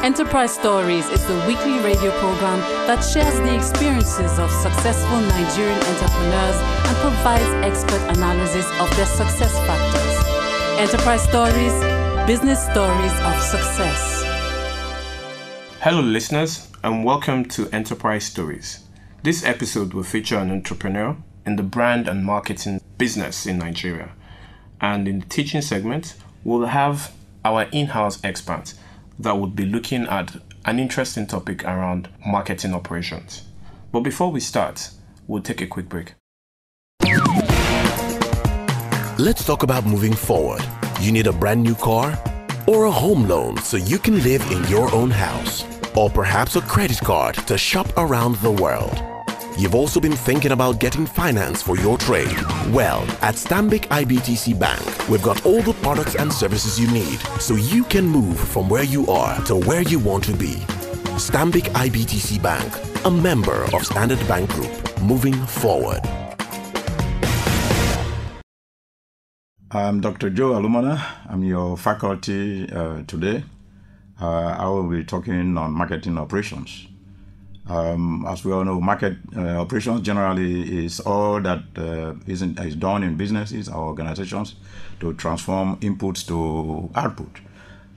Enterprise Stories is the weekly radio program that shares the experiences of successful Nigerian entrepreneurs and provides expert analysis of their success factors. Enterprise Stories, business stories of success. Hello listeners, and welcome to Enterprise Stories. This episode will feature an entrepreneur in the brand and marketing business in Nigeria. And in the teaching segment, we'll have our in-house expert that would be looking at an interesting topic around marketing operations. But before we start, we'll take a quick break. Let's talk about moving forward. You need a brand new car or a home loan so you can live in your own house, or perhaps a credit card to shop around the world. You've also been thinking about getting finance for your trade. Well, at Stanbic IBTC Bank, we've got all the products and services you need so you can move from where you are to where you want to be. Stanbic IBTC Bank, a member of Standard Bank Group, moving forward. I'm Dr. Joe Alumana. I'm your faculty today. I will be talking on marketing operations. As we all know, market operations generally is all that is done in businesses or organizations to transform inputs to output.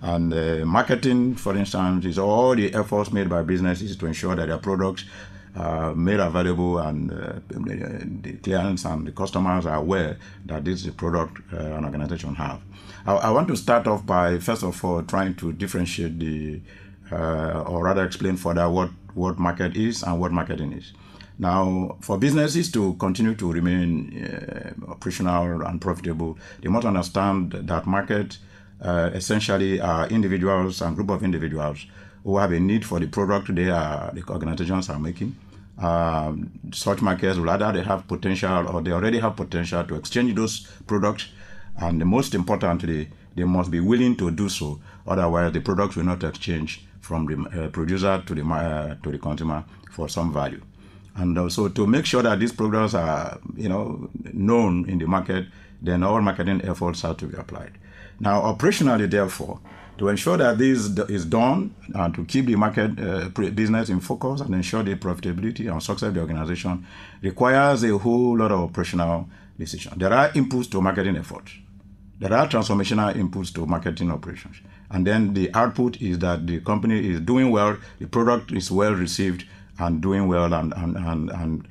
And marketing, for instance, is all the efforts made by businesses to ensure that their products are made available and the clients and the customers are aware that this is a product an organization have. I want to start off by, first of all, trying to differentiate or rather explain further what market is and what marketing is. Now, for businesses to continue to remain operational and profitable, they must understand that market essentially are individuals and group of individuals who have a need for the product the organizations are making. Such markets will either they have potential or they already have potential to exchange those products, and most importantly, they must be willing to do so. Otherwise, the products will not exchange from the producer to the consumer for some value. And also to make sure that these products are known in the market, then all marketing efforts have to be applied. Now, operationally, therefore, to ensure that this is done and to keep the market business in focus and ensure the profitability and success of the organization requires a whole lot of operational decisions. There are inputs to marketing efforts. There are transformational inputs to marketing operations. And then the output is that the company is doing well, the product is well received and doing well and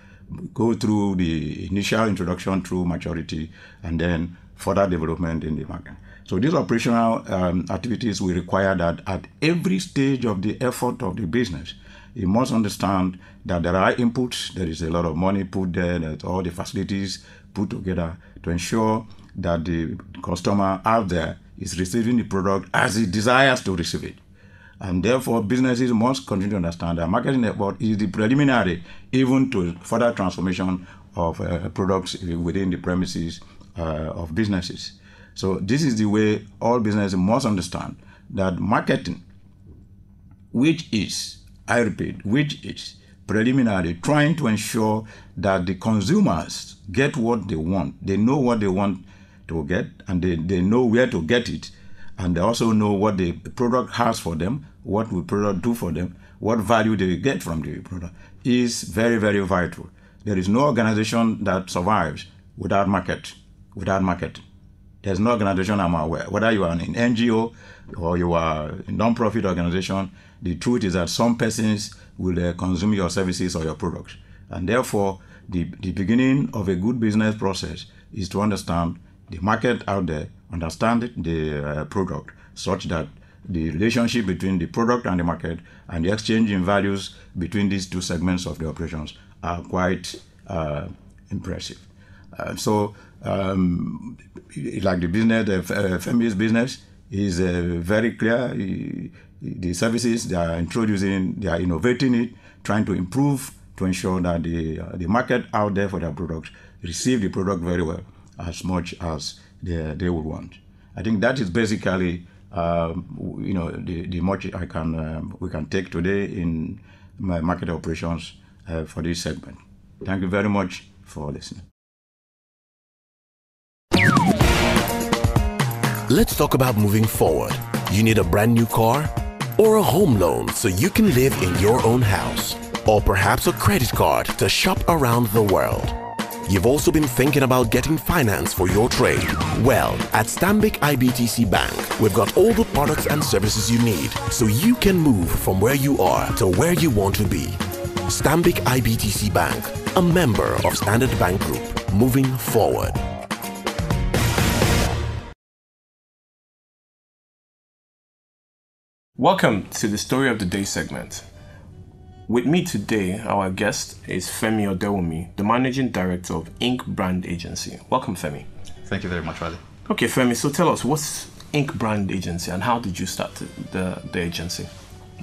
go through the initial introduction through maturity and then further development in the market. So these operational activities will require that at every stage of the effort of the business, you must understand that there are inputs, there is a lot of money put there, that all the facilities put together to ensure that the customer out there is receiving the product as he desires to receive it. And therefore, businesses must continue to understand that marketing effort is the preliminary even to further transformation of products within the premises of businesses. So this is the way all businesses must understand that marketing, which is preliminary, trying to ensure that the consumers get what they want. They know what they want to get, and they know where to get it, and they also know what the product has for them, what will product do for them, what value they get from the product is very, very vital. There is no organization that survives without marketing. There's no organization I'm aware, whether you are an NGO or you are a non-profit organization, the truth is that some persons will consume your services or your products. And therefore, the beginning of a good business process is to understand the market out there, understand the product, such that the relationship between the product and the market and the exchange in values between these two segments of the operations are quite impressive. Like the business, Femi's business is very clear. The services they are introducing, they are innovating it, trying to improve to ensure that the market out there for their products receive the product very well, as much as they would want. I think that is basically the much we can take today in my market operations for this segment. Thank you very much for listening. Let's talk about moving forward. You need a brand new car or a home loan so you can live in your own house, or perhaps a credit card to shop around the world. You've also been thinking about getting finance for your trade. Well, at Stanbic IBTC Bank, we've got all the products and services you need so you can move from where you are to where you want to be. Stanbic IBTC Bank, a member of Standard Bank Group, moving forward. Welcome to the Story of the Day segment. With me today, our guest is Femi Odewunmi, the Managing Director of Inc. Brand Agency. Welcome, Femi. Thank you very much, Riley. Okay, Femi, so tell us, what's Inc. Brand Agency and how did you start the agency?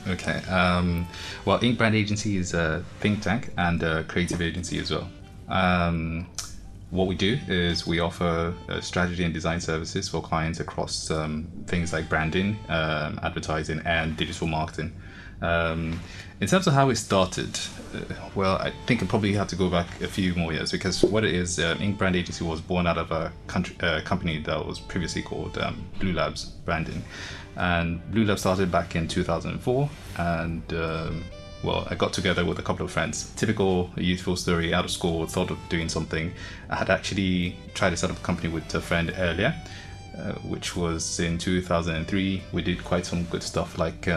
Okay, well, Inc. Brand Agency is a think tank and a creative agency as well. What we do is we offer strategy and design services for clients across things like branding, advertising, and digital marketing. In terms of how it started, well, I think I probably have to go back a few more years, because what it is, Inc. Brand Agency was born out of a company that was previously called Blue Labs Branding. And Blue Labs started back in 2004, and well, I got together with a couple of friends. Typical youthful story, out of school, thought of doing something. I had actually tried to set up a company with a friend earlier, which was in 2003. We did quite some good stuff, like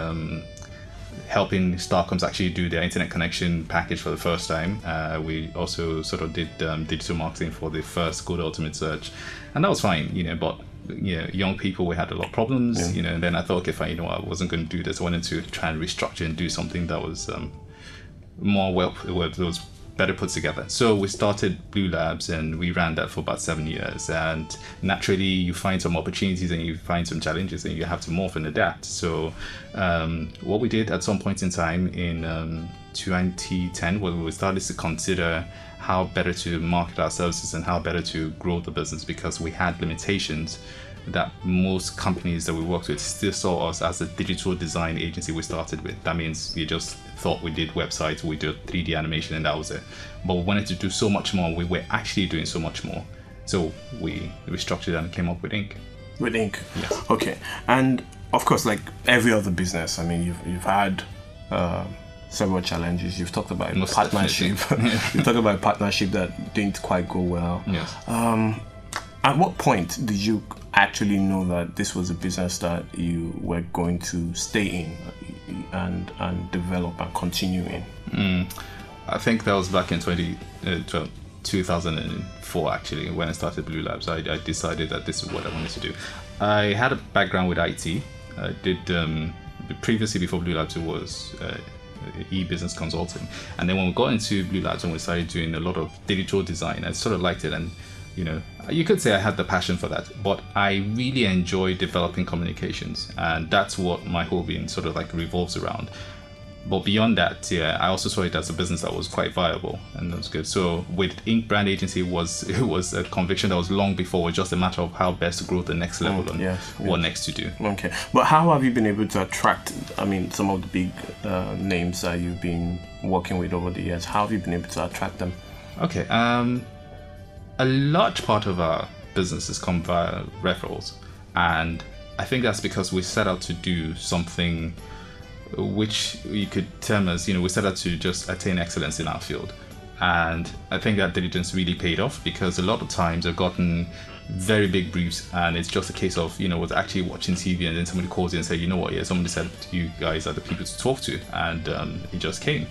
helping Starcoms actually do their internet connection package for the first time. We also sort of did digital marketing for the first Google Ultimate Search, and that was fine, but young people, we had a lot of problems, and then I thought, okay, fine, I wasn't going to do this. I wanted to try and restructure and do something that was was better put together. So we started Blue Labs and we ran that for about 7 years, and naturally you find some opportunities and you find some challenges and you have to morph and adapt. So what we did at some point in time in 2010 was we started to consider how better to market our services and how better to grow the business, because we had limitations that most companies that we worked with still saw us as a digital design agency we started with. That means you just thought we did websites, we did 3D animation, and that was it. But we wanted to do so much more. We were actually doing so much more. So we restructured and came up with Inc. With Inc. Yes. Okay. And of course, like every other business, I mean, you've had several challenges. You've talked about partnership. You talked about a partnership that didn't quite go well. Yes. At what point did you actually know that this was a business that you were going to stay in and develop and continue in? I think that was back in 2004, actually, when I started Blue Labs. I decided that this is what I wanted to do. I had a background with IT. I did previously, before Blue Labs, it was e-business consulting, and then when we got into Blue Labs and we started doing a lot of digital design, I sort of liked it, and you could say I had the passion for that, but I really enjoy developing communications, and that's what my hobby sort of like revolves around. But beyond that, I also saw it as a business that was quite viable, and that was good. So with Inc. Brand Agency, it was a conviction that was long before. It was just a matter of how best to grow the next level and what next to do. Okay, but how have you been able to attract, some of the big names that you've been working with over the years? How have you been able to attract them? Okay, a large part of our business has come via referrals, and I think that's because we set out to do something which you could term as, we set out to just attain excellence in our field. And I think that diligence really paid off, because a lot of times I've gotten very big briefs and it's just a case of, was actually watching TV and then somebody calls you and say, somebody said you guys are the people to talk to, and it just came.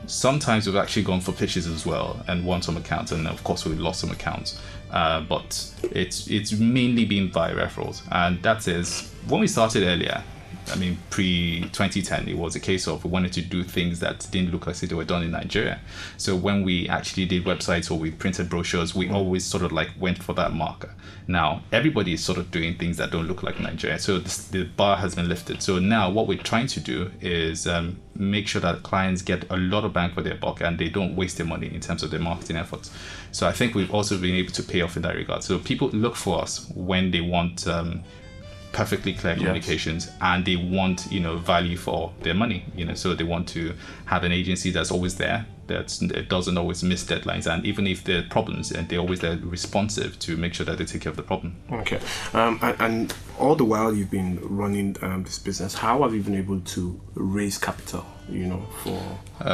Sometimes we've actually gone for pitches as well and won some accounts, and of course we've lost some accounts. But it's mainly been via referrals, and that is when we started earlier. Pre-2010, it was a case of we wanted to do things that didn't look like they were done in Nigeria. So when we actually did websites or we printed brochures, we always sort of like went for that marker. Now, everybody is sort of doing things that don't look like Nigeria. So the bar has been lifted. So now what we're trying to do is make sure that clients get a lot of bang for their buck and they don't waste their money in terms of their marketing efforts. So I think we've also been able to pay off in that regard. So people look for us when they want perfectly clear communications, and they want value for their money. So they want to have an agency that's always there, it doesn't always miss deadlines, and even if there are problems, and they're always there responsive to make sure that they take care of the problem. Okay. And all the while you've been running this business, how have you been able to raise capital, for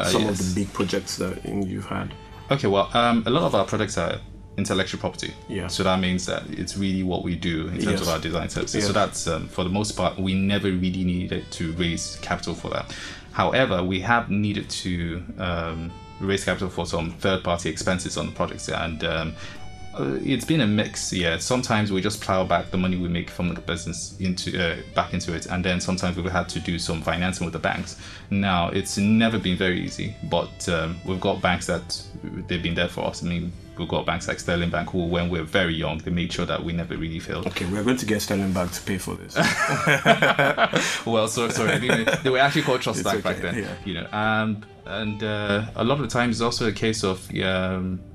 some of the big projects that you've had? Okay, well, a lot of our products are intellectual property. Yeah. So that means that it's really what we do in terms of our design services. Yes. So that's, for the most part, we never really needed to raise capital for that. However, we have needed to raise capital for some third-party expenses on the projects, and it's been a mix. Yeah, sometimes we just plow back the money we make from the business back into it, and then sometimes we've had to do some financing with the banks. Now, it's never been very easy, but we've got banks that they've been there for us. I mean, we've got banks like Sterling Bank, who, when we're very young, they made sure that we never really failed. Okay, we're going to get Sterling Bank to pay for this. Well, sorry, they were actually called Trust Bank back then. Yeah. And a lot of the times it's also a case of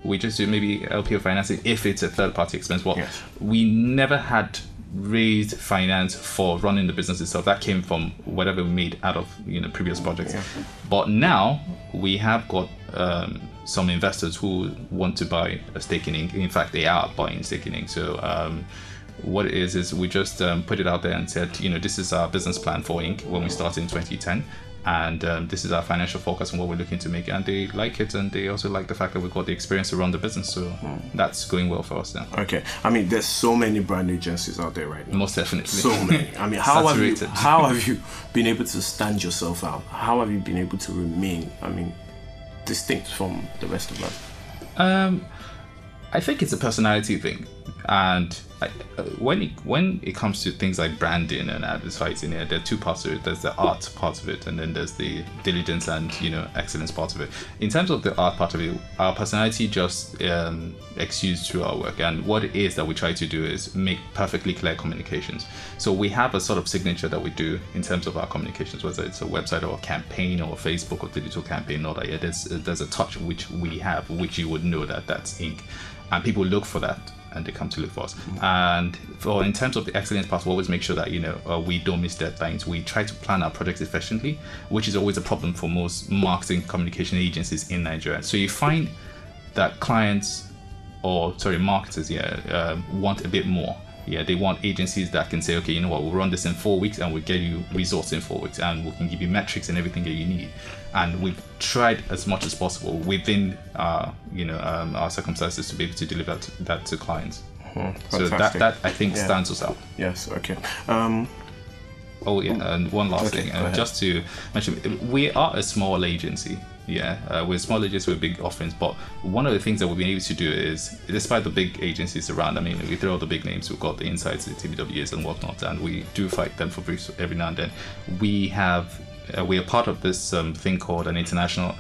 we just do maybe LPO financing if it's a third-party expense. Well, yes. We never had raised finance for running the business itself. That came from whatever we made out of previous projects. Yeah. But now we have got some investors who want to buy a stake in Inc. In fact, they are buying stake in Inc. So what it is we just put it out there and said, this is our business plan for Inc. when we started in 2010. And this is our financial focus and what we're looking to make. And they like it, and they also like the fact that we've got the experience to run the business. So that's going well for us now. Okay. I mean, there's so many brand agencies out there right now. Most definitely. So many. I mean, how have you been able to stand yourself out? How have you been able to remain, distinct from the rest of us? I think it's a personality thing. And when it comes to things like branding and advertising, there are two parts of it. There's the art part of it, and then there's the diligence and excellence part of it. In terms of the art part of it, our personality just exudes through our work. And what it is that we try to do is make perfectly clear communications. So we have a sort of signature that we do in terms of our communications, whether it's a website or a campaign or a Facebook or digital campaign, or that. Yeah, there's a touch which we have, which you would know that that's Inc. And people look for that, and they come to look for us. And in terms of the excellence part, we always make sure that we don't miss deadlines. We try to plan our projects efficiently, which is always a problem for most marketing communication agencies in Nigeria. So you find that marketers want a bit more. Yeah, they want agencies that can say, okay, we'll run this in 4 weeks and we'll get you results in 4 weeks, and we can give you metrics and everything that you need. And we've tried as much as possible within our circumstances to be able to deliver that to clients. So that I think stands us out. Yes. Okay. And one last thing, just to mention, we are a small agency. Yeah, we're small agencies with big offerings, but one of the things that we've been able to do is, despite the big agencies around, we throw all the big names, we've got the Insights, the TBWs and whatnot, and we do fight them for briefs every now and then. We are part of this thing called an international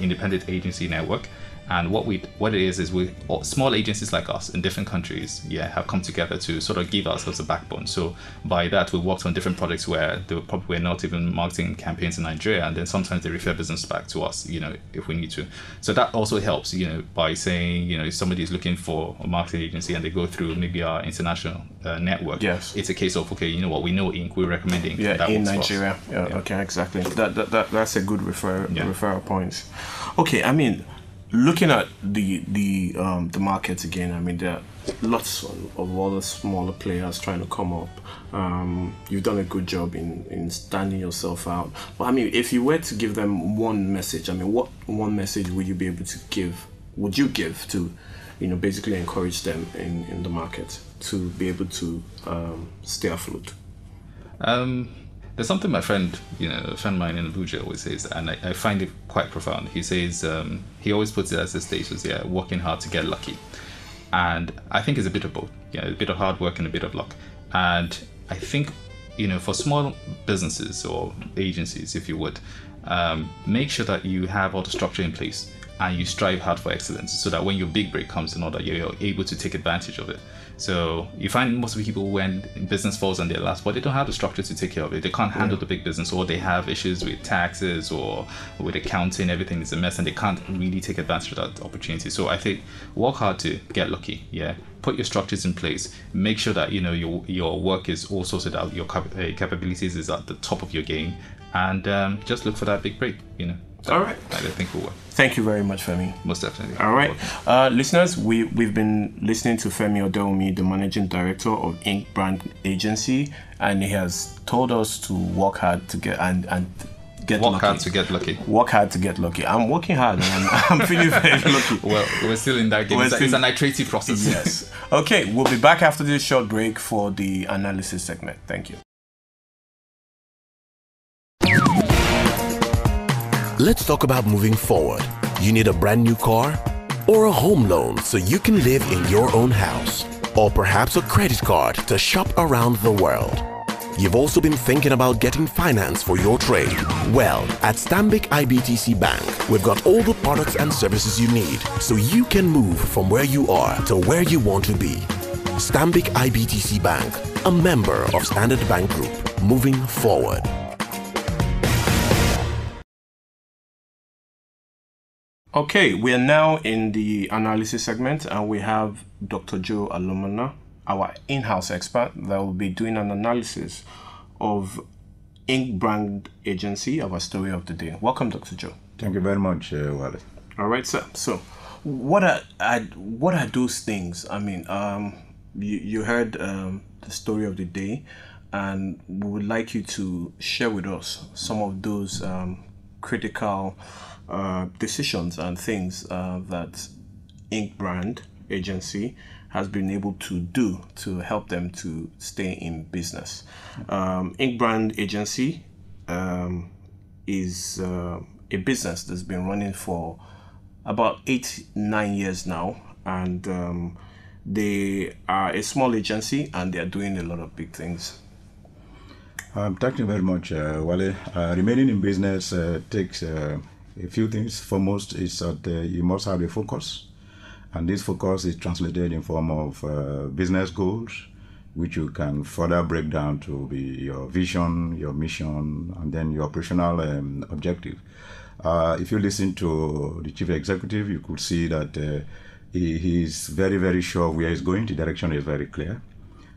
independent agency network. And what it is we small agencies like us in different countries, have come together to sort of give ourselves a backbone. So by that, we worked on different projects where they were not even marketing campaigns in Nigeria, and then sometimes they refer business back to us, if we need to. So that also helps, by saying, if somebody is looking for a marketing agency and they go through maybe our international network. Yes. It's a case of, okay, we know Inc. We're recommending. Yeah, that in Nigeria. Yeah. Okay, exactly. That's a good referral point. Okay, looking at the market again, there are lots of other smaller players trying to come up. You've done a good job in standing yourself out. But if you were to give them one message, what one message would you be able to give? Would you give to, basically encourage them in the market to be able to stay afloat? There's something my friend, a friend of mine in Abuja always says, and I find it quite profound. He says, he always puts it as a status, working hard to get lucky. And I think it's a bit of both, a bit of hard work and a bit of luck. And I think, for small businesses or agencies, if you would, make sure that you have all the structure in place and you strive hard for excellence, so that when your big break comes in order, you're able to take advantage of it. So you find most of the people, when business falls on their last, but they don't have the structure to take care of it. They can't handle the big business, or they have issues with taxes or with accounting. Everything is a mess, and they can't really take advantage of that opportunity. So I think work hard to get lucky. Put your structures in place. Make sure that your work is all sorted out. Your capabilities is at the top of your game, and just look for that big break. All right. I don't think will work. Thank you very much, Femi. Most definitely. All right. Listeners, we've been listening to Femi Odewunmi, the Managing Director of Inc. Brand Agency, and he has told us to work hard to get and get Work lucky. hard to get lucky. Work hard to get lucky. I'm working hard and I'm feeling very lucky. Well, we're still in that game. It's an iterative process. Yes. Okay, we'll be back after this short break for the analysis segment. Thank you. Let's talk about moving forward. You need a brand new car or a home loan so you can live in your own house, or perhaps a credit card to shop around the world. You've also been thinking about getting finance for your trade. Well, at Stanbic IBTC Bank, we've got all the products and services you need so you can move from where you are to where you want to be. Stanbic IBTC Bank, a member of Standard Bank Group, moving forward. Okay, we are now in the analysis segment, and we have Dr. Joe Alumana, our in-house expert, that will be doing an analysis of Inc. Brand Agency, our story of the day. Welcome, Dr. Joe. Thank you very much, Wale. All right, sir. So, what are those things? I mean, you heard the story of the day, and we would like you to share with us some of those critical decisions and things that Inc. Brand Agency has been able to do to help them to stay in business. Inc. Brand Agency is a business that's been running for about 8-9 years now, and they are a small agency and they are doing a lot of big things. Thank you very much, Wale. Remaining in business takes a few things. Foremost is that you must have a focus, and this focus is translated in form of business goals, which you can further break down to be your vision, your mission, and then your operational objective. If you listen to the chief executive, you could see that he is very, very sure where he's going. The direction is very clear.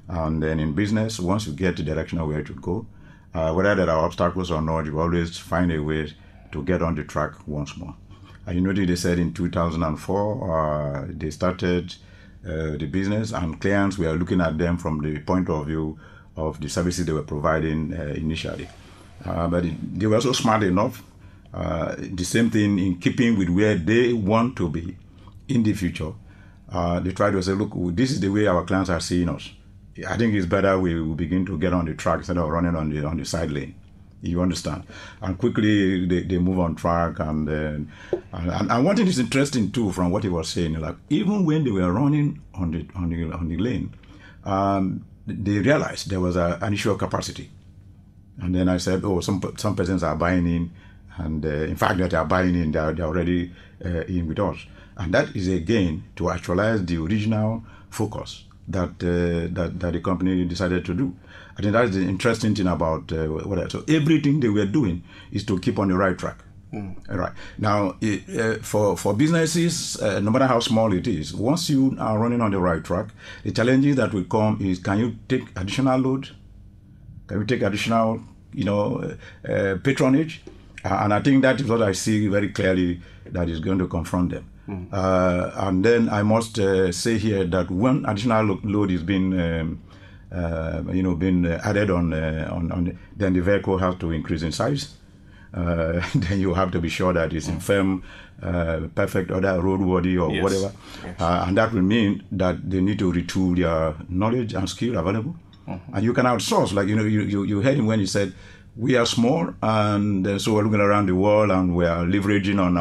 And then in business, once you get the direction of where to go, whether there are obstacles or not, you always find a way to get on the track once more. And you notice they said in 2004, they started the business, and clients were looking at them from the point of view of the services they were providing initially. But they were also smart enough, the same thing in keeping with where they want to be in the future. They tried to say, look, this is the way our clients are seeing us. I think it's better we begin to get on the track instead of running on the side lane. You understand? And quickly they move on track. And one thing is interesting too from what he was saying, like even when they were running on the lane, they realized there was an issue of capacity. And then I said, oh, some persons are buying in, and in fact that they are buying in, they're already in with us. And that is again to actualize the original focus that the company decided to do. I think that's the interesting thing about so everything they were doing is to keep on the right track. Right now, for businesses, no matter how small it is, once you are running on the right track, the challenges that will come is: can you take additional load? Can you take additional, patronage? And I think that is what I see very clearly that is going to confront them. And then I must say here that when additional load is being added on, then the vehicle has to increase in size. Then you have to be sure that it's in firm, perfect order, roadworthy or whatever. Yes. And that will mean that they need to retool their knowledge and skill available. And you can outsource, like, you heard him when he said, we are small, and so we're looking around the world and we are leveraging on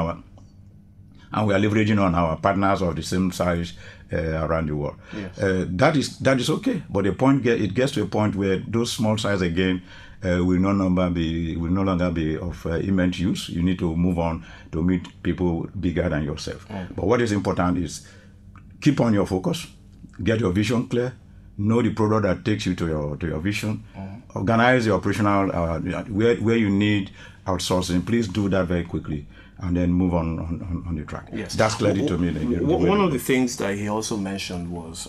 our partners of the same size around the world. Yes. That is okay, but it gets to a point where those small size again will no longer be of immense use. You need to move on to meet people bigger than yourself. But what is important is keep on your focus, get your vision clear, know the product that takes you to your vision, organize your operational where you need outsourcing. Please do that very quickly, and then move on the track. Yes. That's clearly to me. One of the things that he also mentioned was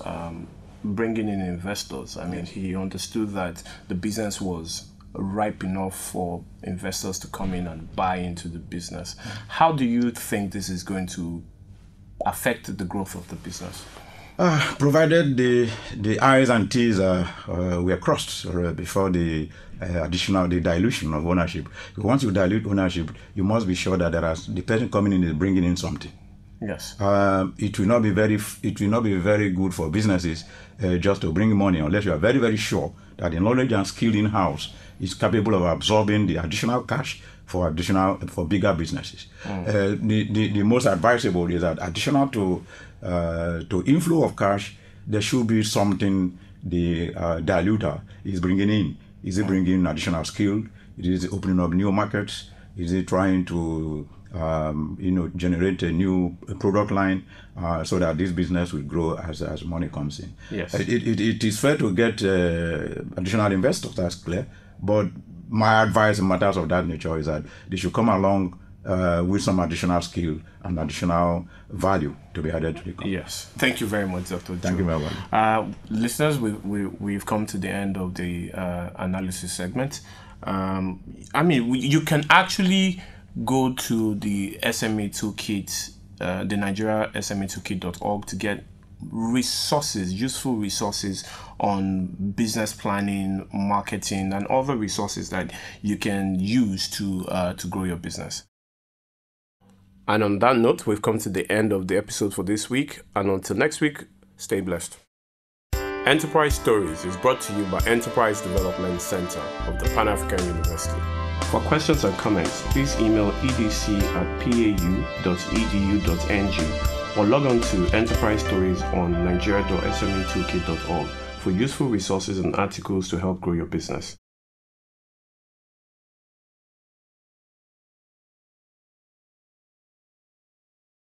bringing in investors. I mean, he understood that the business was ripe enough for investors to come in and buy into the business. How do you think this is going to affect the growth of the business? Provided the I's and T's were crossed before the dilution of ownership. Once you dilute ownership, you must be sure that the person coming in is bringing in something. Yes. It will not be very good for businesses just to bring money unless you are very, very sure that the knowledge and skill in house is capable of absorbing the additional cash for bigger businesses. The most advisable is that additional to inflow of cash, there should be something the diluter is bringing in. Is it bringing additional skill? Is it opening up new markets? Is it trying to generate a new product line so that this business will grow as money comes in? Yes. It is fair to get additional investors, that's clear. But my advice in matters of that nature is that they should come along with some additional skill and additional value to be added to the company. Yes. Thank you very much, Dr. Thank you very much. Listeners, we've come to the end of the analysis segment. You can actually go to the SME Toolkit, the Nigeria SME Toolkit.org to get useful resources on business planning, marketing, and other resources that you can use to grow your business. And on that note, we've come to the end of the episode for this week. And until next week, stay blessed. Enterprise Stories is brought to you by Enterprise Development Center of the Pan-African University. For questions and comments, please email edc@pau.edu.ng or log on to Enterprise Stories on nigeria.smetoolkit.org for useful resources and articles to help grow your business.